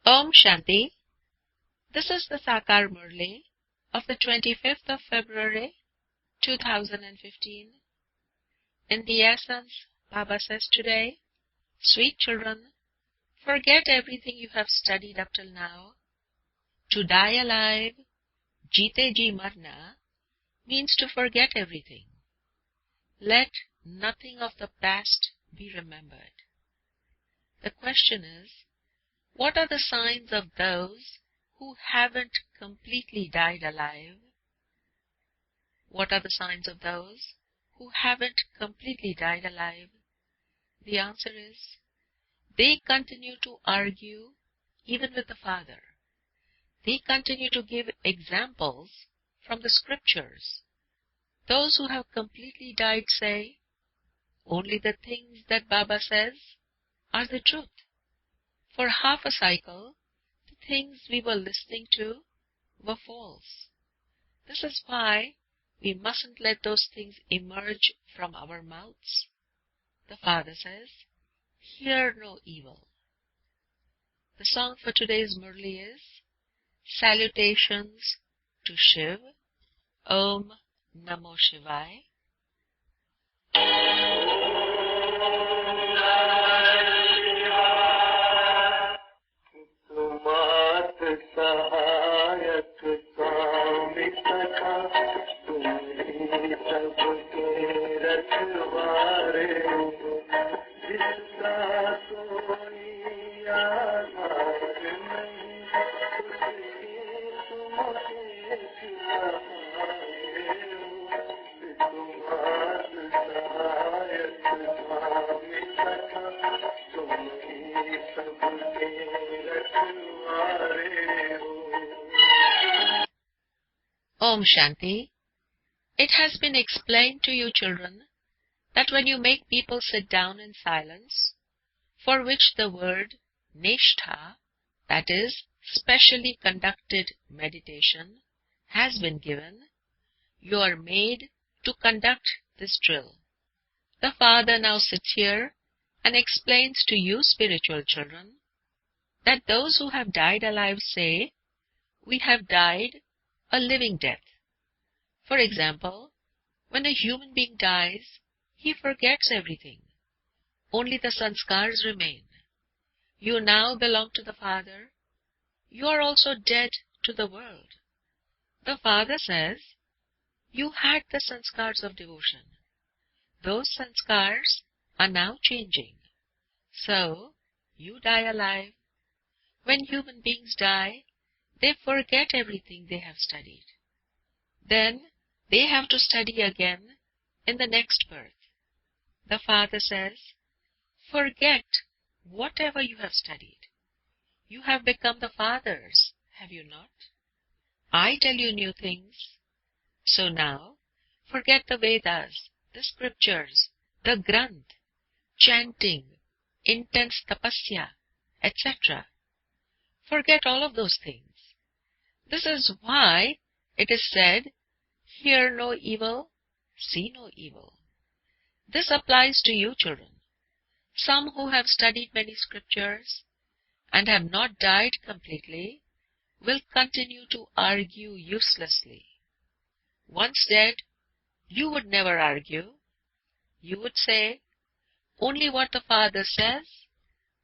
Om Shanti. This is the Sakar Murli of the 25th of February, 2015. In the essence, Baba says today, sweet children, forget everything you have studied up till now. To die alive, Jeete Ji Marna, means to forget everything. Let nothing of the past be remembered. The question is, what are the signs of those who haven't completely died alive? What are the signs of those who haven't completely died alive? The answer is, they continue to argue even with the Father. They continue to give examples from the scriptures. Those who have completely died say, only the things that Baba says are the truth. For half a cycle, the things we were listening to were false. This is why we mustn't let those things emerge from our mouths. The Father says, hear no evil. The song for today's Murli is Salutations to Shiv. Om Namo Shivaya. सहायक स्वामी सखा तुम्ही सबके रखवारे हो जिसका कोई आधार नहीं उसकी तुमसे सहाय हो तुम्हार सहायक स्वामी सखा तुम्ही सबके रखवारे हो. Om Shanti. It has been explained to you, children, that when you make people sit down in silence, for which the word Nishtha, that is, specially conducted meditation, has been given, you are made to conduct this drill. The Father now sits here and explains to you, spiritual children, that those who have died alive say, we have died a living death. For example, when a human being dies, he forgets everything. Only the sanskars remain. You now belong to the Father. You are also dead to the world. The Father says, you had the sanskars of devotion. Those sanskars are now changing. So, you die alive. When human beings die, they forget everything they have studied. Then they have to study again in the next birth. The Father says, forget whatever you have studied. You have become the Father's, have you not? I tell you new things. So now, forget the Vedas, the scriptures, the Granth, chanting, intense tapasya, etc. Forget all of those things. This is why it is said, hear no evil, see no evil. This applies to you, children. Some who have studied many scriptures and have not died completely will continue to argue uselessly. Once dead, you would never argue. You would say, only what the Father says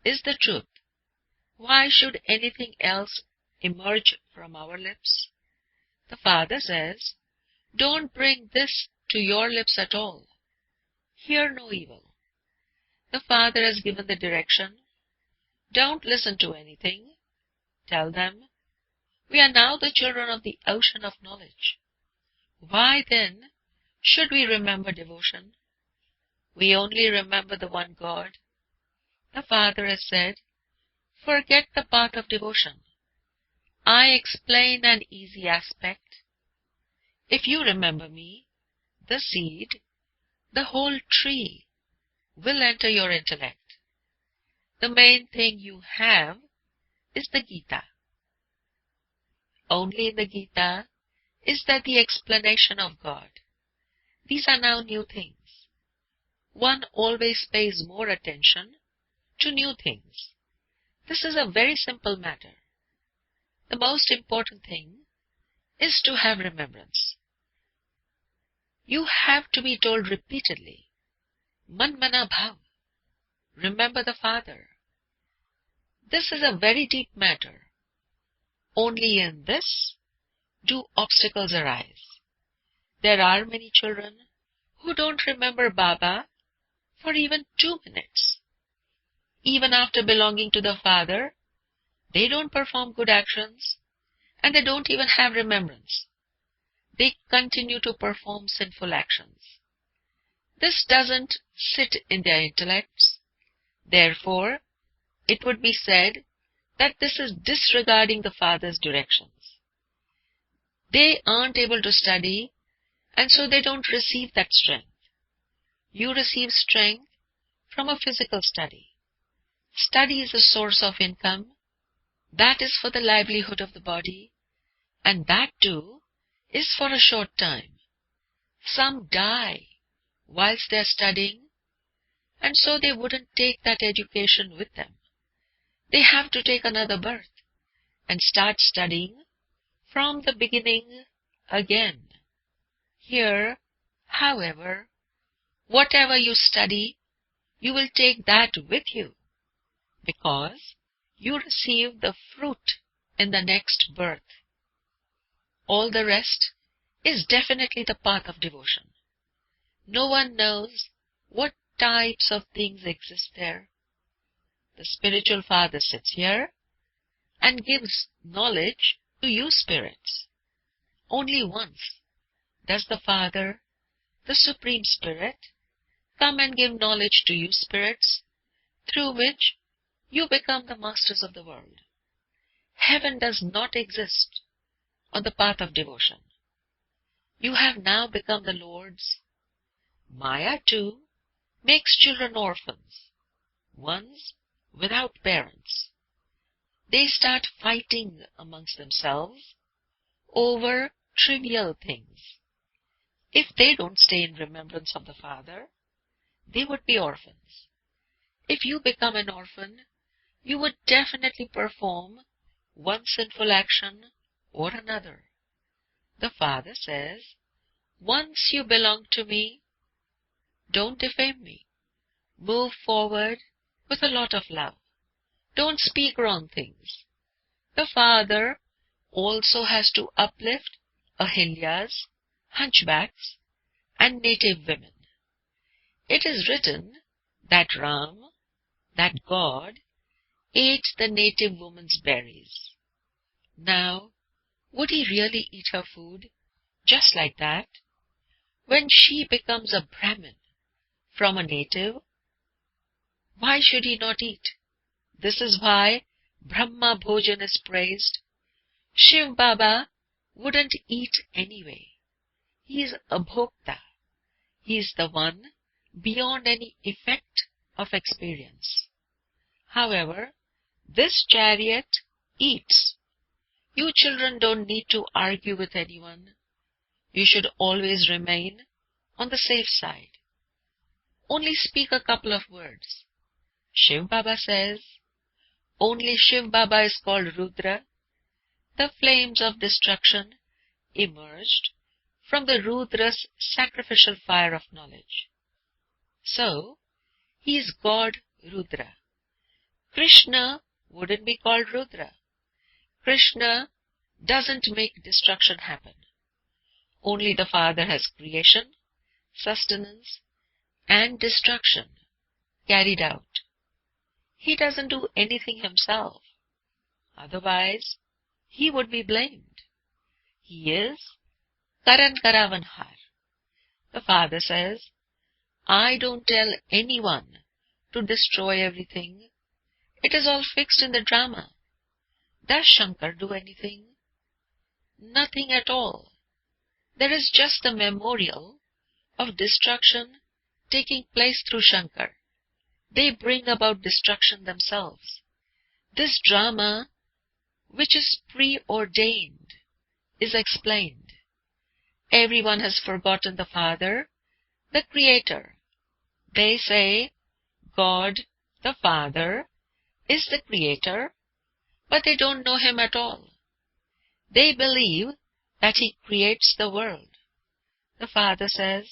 is the truth. Why should anything else emerge from our lips? The Father says, don't bring this to your lips at all. Hear no evil. The Father has given the direction. Don't listen to anything. Tell them, we are now the children of the ocean of knowledge. Why then should we remember devotion? We only remember the one God. The Father has said, forget the path of devotion. I explain an easy aspect. If you remember me, the seed, the whole tree, will enter your intellect. The main thing you have is the Gita. Only in the Gita is that the explanation of God. These are now new things. One always pays more attention to new things. This is a very simple matter. The most important thing is to have remembrance. You have to be told repeatedly, Man Mana Bhav, remember the Father. This is a very deep matter. Only in this do obstacles arise. There are many children who don't remember Baba for even 2 minutes. Even after belonging to the Father, they don't perform good actions and they don't even have remembrance. They continue to perform sinful actions. This doesn't sit in their intellects. Therefore, it would be said that this is disregarding the Father's directions. They aren't able to study, and so they don't receive that strength. You receive strength from a physical study. Study is a source of income. That is for the livelihood of the body, and that too is for a short time. Some die whilst they are studying, and so they wouldn't take that education with them. They have to take another birth and start studying from the beginning again. Here, however, whatever you study, you will take that with you, because you receive the fruit in the next birth. All the rest is definitely the path of devotion. No one knows what types of things exist there. The spiritual father sits here and gives knowledge to you spirits. Only once does the Father, the Supreme Spirit, come and give knowledge to you spirits, through which you become the masters of the world. Heaven does not exist on the path of devotion. You have now become the Lord's. Maya too makes children orphans, ones without parents. They start fighting amongst themselves over trivial things. If they don't stay in remembrance of the Father, they would be orphans. If you become an orphan, you would definitely perform one sinful action or another. The Father says, once you belong to me, don't defame me. Move forward with a lot of love. Don't speak wrong things. The Father also has to uplift ahilyas, hunchbacks, and native women. It is written that Ram, that God, ate the native woman's berries. Now, would he really eat her food just like that? When she becomes a Brahmin from a native, why should he not eat? This is why Brahma Bhojan is praised. Shiv Baba wouldn't eat anyway. He is Abhokta. He is the one beyond any effect of experience. However, this chariot eats. You children don't need to argue with anyone. You should always remain on the safe side. Only speak a couple of words. Shiv Baba says, only Shiv Baba is called Rudra. The flames of destruction emerged from the Rudra's sacrificial fire of knowledge. So, he is God Rudra. Krishna wouldn't be called Rudra. Krishna doesn't make destruction happen. Only the Father has creation, sustenance, and destruction carried out. He doesn't do anything himself. Otherwise, he would be blamed. He is Karan Karavanhar. The Father says, I don't tell anyone to destroy everything. It is all fixed in the drama. Does Shankar do anything? Nothing at all. There is just the memorial of destruction taking place through Shankar. They bring about destruction themselves. This drama, which is preordained, is explained. Everyone has forgotten the Father, the Creator. They say, God, the Father, is the Creator, but they don't know Him at all. They believe that He creates the world. The Father says,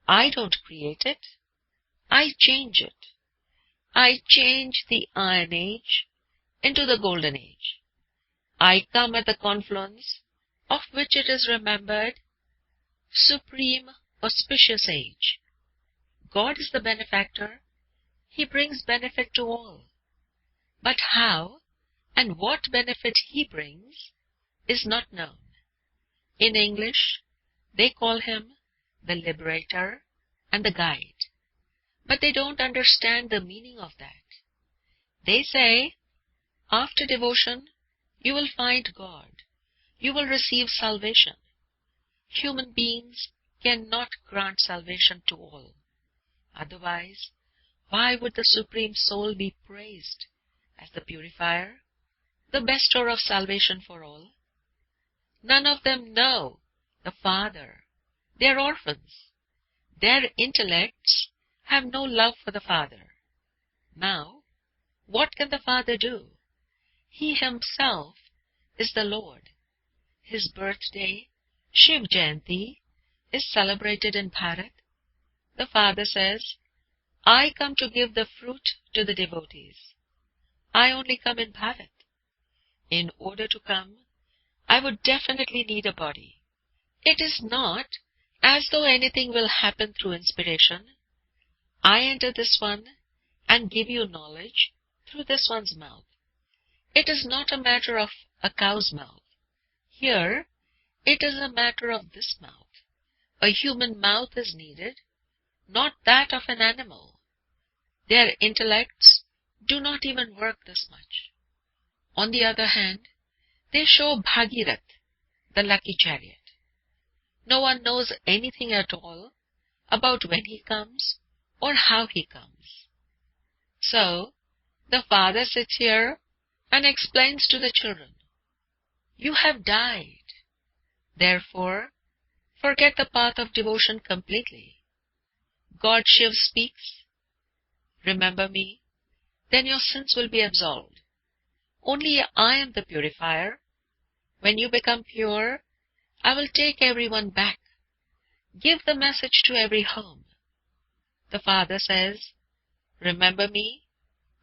I don't create it, I change it. I change the Iron Age into the Golden Age. I come at the confluence of which it is remembered, supreme, auspicious age. God is the benefactor. He brings benefit to all. But how and what benefit He brings is not known. In English, they call Him the Liberator and the Guide. But they don't understand the meaning of that. They say, after devotion, you will find God. You will receive salvation. Human beings cannot grant salvation to all. Otherwise, why would the Supreme Soul be praised as the purifier, the bestower of salvation for all? None of them know the Father. They are orphans. Their intellects have no love for the Father. Now, what can the Father do? He Himself is the Lord. His birthday, Shiv Jayanti, is celebrated in Bharat. The Father says, I come to give the fruit to the devotees. I only come in Bharat. In order to come, I would definitely need a body. It is not as though anything will happen through inspiration. I enter this one and give you knowledge through this one's mouth. It is not a matter of a cow's mouth. Here, it is a matter of this mouth. A human mouth is needed, not that of an animal. Their intellects do not even work this much. On the other hand, they show Bhagirath, the lucky chariot. No one knows anything at all about when he comes or how he comes. So, the Father sits here and explains to the children, you have died. Therefore, forget the path of devotion completely. God Shiv speaks, remember me, then your sins will be absolved. Only I am the purifier. When you become pure, I will take everyone back. Give the message to every home. The Father says, remember me,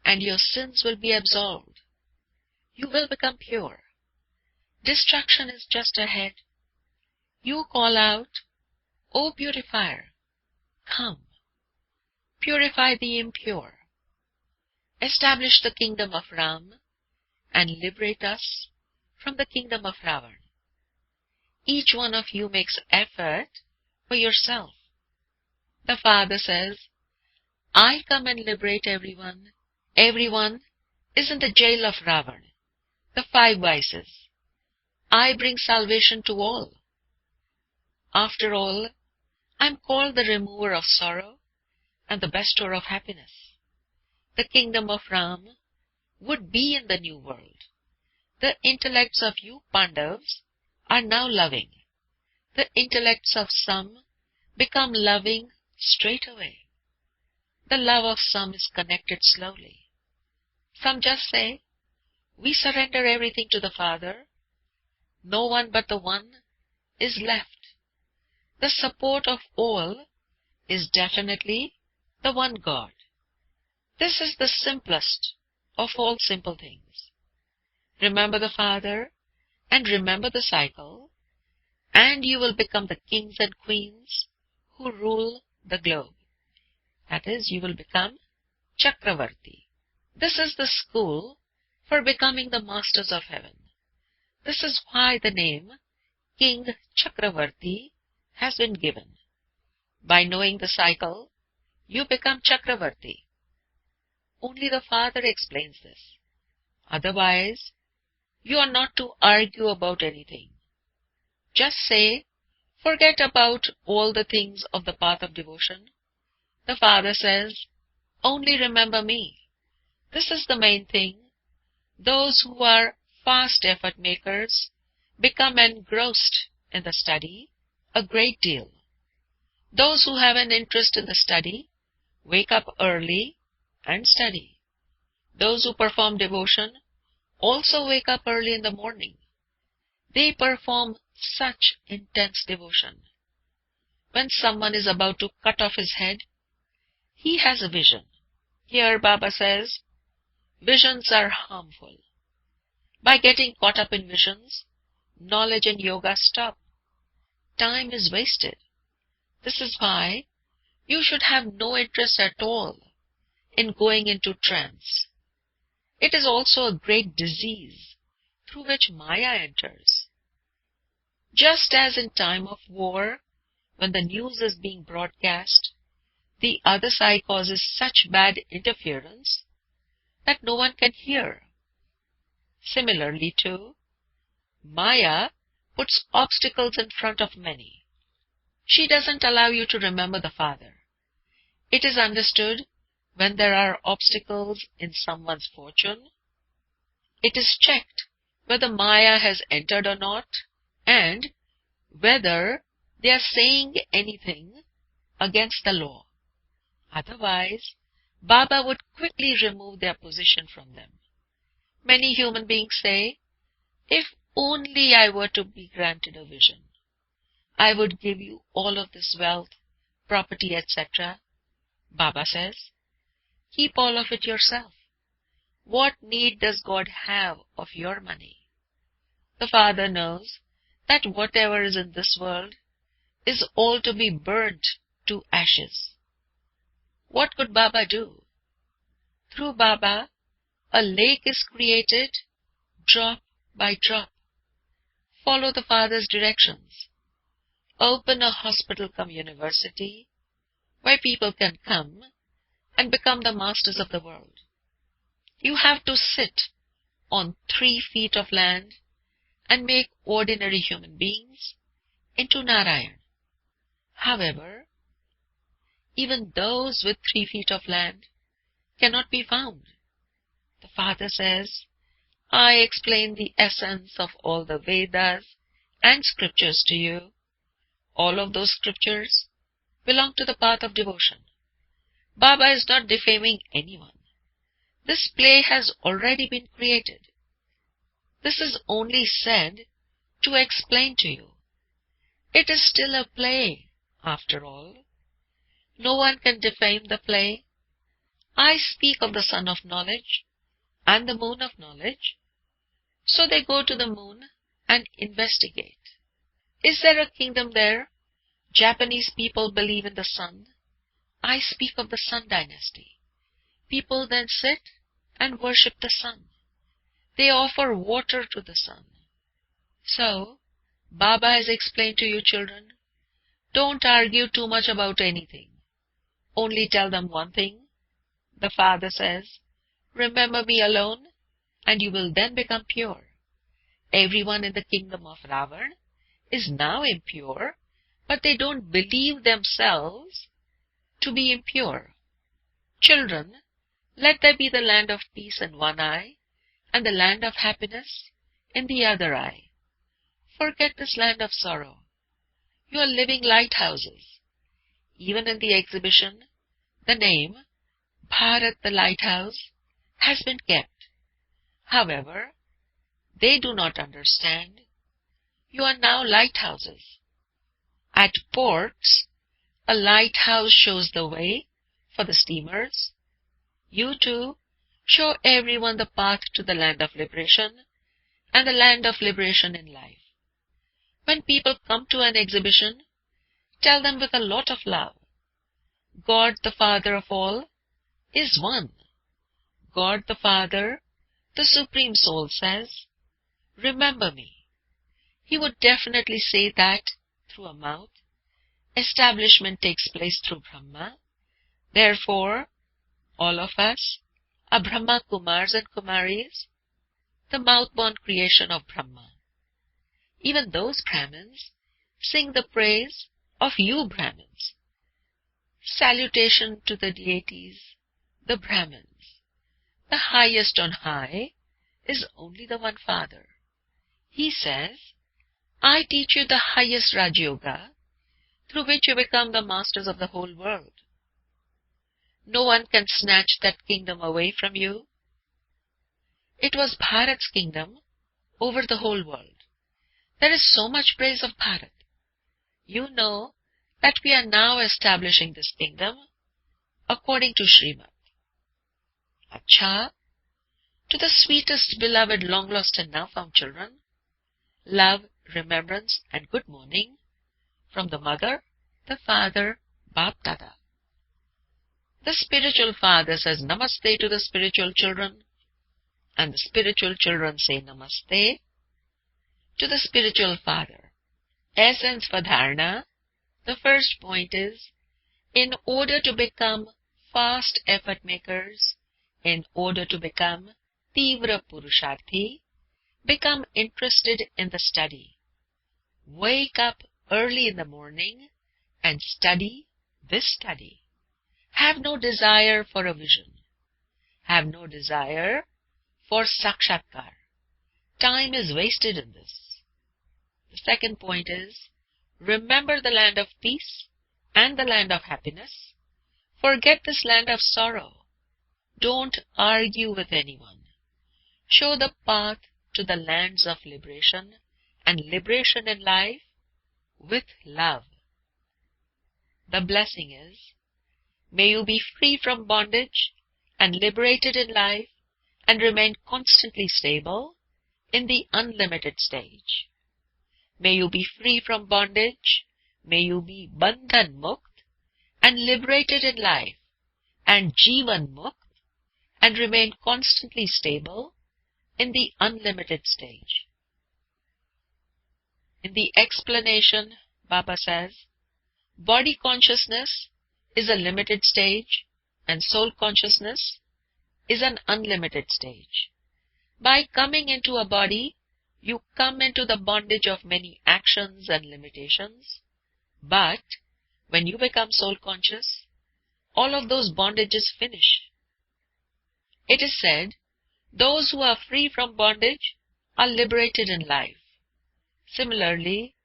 and your sins will be absolved. You will become pure. Destruction is just ahead. You call out, O purifier, come. Purify the impure. Establish the kingdom of Ram and liberate us from the kingdom of Ravan. Each one of you makes effort for yourself. The Father says, I come and liberate everyone. Everyone is in the jail of Ravan, the 5 vices. I bring salvation to all. After all, I am called the remover of sorrow and the bestower of happiness. The kingdom of Ram would be in the new world. The intellects of you Pandavas are now loving. The intellects of some become loving straight away. The love of some is connected slowly. Some just say, we surrender everything to the Father. No one but the One is left. The support of all is definitely the one God. This is the simplest of all simple things. Remember the Father and remember the cycle, and you will become the kings and queens who rule the globe. That is, you will become Chakravarti. This is the school for becoming the masters of heaven. This is why the name King Chakravarti has been given. By knowing the cycle, you become Chakravarti. Only the Father explains this. Otherwise, you are not to argue about anything. Just say, forget about all the things of the path of devotion. The Father says, only remember me. This is the main thing. Those who are fast effort makers become engrossed in the study a great deal. Those who have an interest in the study wake up early and study. Those who perform devotion also wake up early in the morning. They perform such intense devotion. When someone is about to cut off his head, he has a vision. Here Baba says, visions are harmful. By getting caught up in visions, knowledge and yoga stop. Time is wasted. This is why you should have no interest at all in going into trance. It is also a great disease through which Maya enters. Just as in time of war, when the news is being broadcast, the other side causes such bad interference that no one can hear. Similarly too, Maya puts obstacles in front of many. She doesn't allow you to remember the Father. It is understood when there are obstacles in someone's fortune, it is checked whether Maya has entered or not, and whether they are saying anything against the law. Otherwise, Baba would quickly remove their position from them. Many human beings say, if only I were to be granted a vision, I would give you all of this wealth, property, etc. Baba says, keep all of it yourself. What need does God have of your money? The Father knows that whatever is in this world is all to be burnt to ashes. What could Baba do? Through Baba, a lake is created drop by drop. Follow the Father's directions. Open a hospital cum university where people can come and become the masters of the world. You have to sit on 3 feet of land and make ordinary human beings into Narayan. However, even those with 3 feet of land cannot be found. The Father says, I explain the essence of all the Vedas and scriptures to you. All of those scriptures belong to the path of devotion. Baba is not defaming anyone. This play has already been created. This is only said to explain to you. It is still a play, after all. No one can defame the play. I speak of the sun of knowledge and the moon of knowledge. So they go to the moon and investigate. Is there a kingdom there? Japanese people believe in the sun. I speak of the Sun dynasty. People then sit and worship the sun. They offer water to the sun. So, Baba has explained to you children, don't argue too much about anything. Only tell them one thing. The Father says, remember me alone, and you will then become pure. Everyone in the kingdom of Ravan is now impure, but they don't believe themselves to be impure. Children, let there be the land of peace in one eye, and the land of happiness in the other eye. Forget this land of sorrow. You are living lighthouses. Even in the exhibition, the name Bharat the Lighthouse has been kept. However, they do not understand. You are now lighthouses. At ports, a lighthouse shows the way for the steamers. You too show everyone the path to the land of liberation and the land of liberation in life. When people come to an exhibition, tell them with a lot of love, God the Father of all is one. God the Father, the Supreme Soul says, remember me. He would definitely say that through a mouth. Establishment takes place through Brahma. Therefore, all of us are Brahma Kumars and Kumaris, the mouth-born creation of Brahma. Even those Brahmins sing the praise of you Brahmins. Salutation to the deities, the Brahmins. The highest on high is only the one Father. He says, I teach you the highest Raj Yoga, through which you become the masters of the whole world. No one can snatch that kingdom away from you. It was Bharat's kingdom over the whole world. There is so much praise of Bharat. You know that we are now establishing this kingdom according to Srimad. Acha, to the sweetest, beloved, long-lost and now-found children, love, remembrance and good morning from the mother, the father, Bap Dada. The spiritual father says Namaste to the spiritual children, and the spiritual children say Namaste to the spiritual father. Essence for dharana, the first point is, in order to become fast effort makers, in order to become Tivra Purusharthi, become interested in the study. Wake up early in the morning and study this study. Have no desire for a vision. Have no desire for sakshatkar. Time is wasted in this. The second point is, remember the land of peace and the land of happiness. Forget this land of sorrow. Don't argue with anyone. Show the path to the lands of liberation and liberation in life with love. The blessing is, may you be free from bondage and liberated in life and remain constantly stable in the unlimited stage. May you be free from bondage, may you be bandhan mukt and liberated in life and jivan mukt and remain constantly stable in the unlimited stage. In the explanation, Baba says, body consciousness is a limited stage and soul consciousness is an unlimited stage. By coming into a body, you come into the bondage of many actions and limitations, but when you become soul conscious, all of those bondages finish. It is said, those who are free from bondage are liberated in life. Similarly,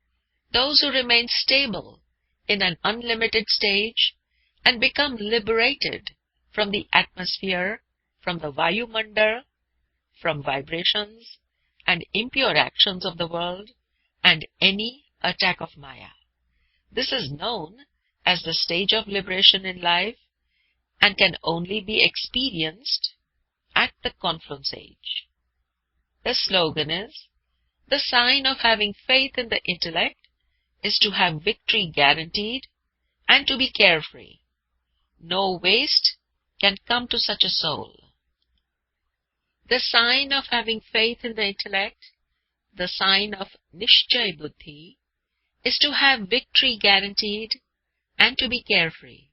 those who remain stable in an unlimited stage and become liberated from the atmosphere, from the Vayumandal, from vibrations and impure actions of the world and any attack of Maya. This is known as the stage of liberation in life and can only be experienced at the confluence age. The slogan is, the sign of having faith in the intellect is to have victory guaranteed and to be carefree. No waste can come to such a soul. The sign of having faith in the intellect, the sign of Nishchay Buddhi, is to have victory guaranteed and to be carefree,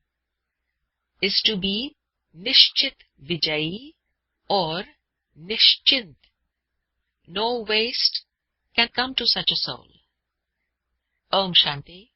is to be Nishchit Vijayi or Nishchint. No waste can come to such a soul. Om Shanti.